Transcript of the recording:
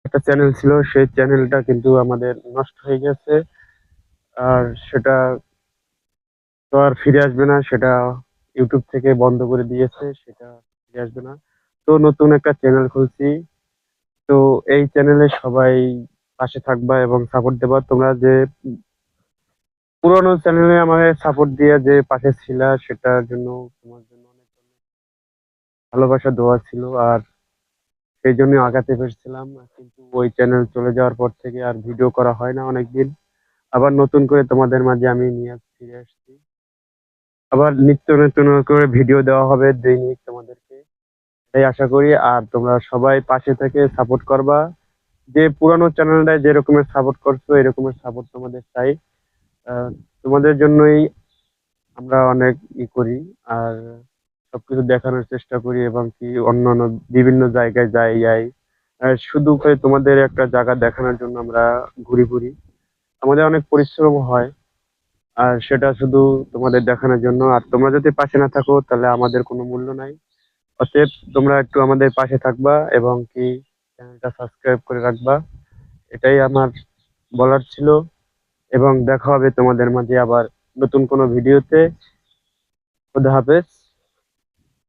একটা চ্যানেল ছিল, সেই চ্যানেলটা কিন্তু আমাদের নষ্ট হয়ে গেছে। আর সেটা তো আর ফিরে আসবে না, সেটা ইউটিউব থেকে বন্ধ করে দিয়েছে, সেটা ফিরে আসবে না। তো নতুন একটা চ্যানেল খুলছি। তো এই চ্যানেলে সবাই পাশে থাকবা এবং সাপোর্ট দেবা। তোমরা যে পুরোনো চ্যানেলে আমাকে সাপোর্ট দিয়ে যে পাশে ছিলা, সেটার জন্য তোমার জন্য অনেক অনেক ভালোবাসা দোয়া ছিল। আর সেই জন্য আগাতে পেরেছিলাম, কিন্তু ওই চ্যানেল চলে যাওয়ার পর থেকে আর ভিডিও করা হয় না অনেকদিন। আবার নতুন করে তোমাদের মাঝে আমি নিয়ে ফিরে আসছি। আবার নিত্য নতুন করে ভিডিও দেওয়া হবে দৈনিক তোমাদেরকে, তাই আশা করি। আর তোমরা সবাই পাশে থেকে সাপোর্ট করবা। যে পুরানো চ্যানেলটায় যে রকমের সাপোর্ট করছো, এরকমের সাপোর্ট তোমাদের চাই। আহ, তোমাদের জন্যই আমরা অনেক করি। আর সবকিছু দেখানোর চেষ্টা করি এবং কি অন্যান্য বিভিন্ন জায়গায় যাই। শুধু করে তোমাদের একটা জায়গা দেখানোর জন্য আমরা ঘুরি ঘুরি। আমাদের অনেক পরিশ্রম হয়, আর সেটা শুধু তোমাদের দেখানোর জন্য। আর তোমরা যদি পাশে না থাকো তাহলে আমাদের কোনো মূল্য নাই। অতএব তোমরা একটু আমাদের পাশে থাকবা এবং কি চ্যানেলটা সাবস্ক্রাইব করে রাখবা। এটাই আমার বলার ছিল। এবং দেখা হবে তোমাদের মাঝে আবার নতুন কোনো ভিডিওতে। খুদা হাফেজ।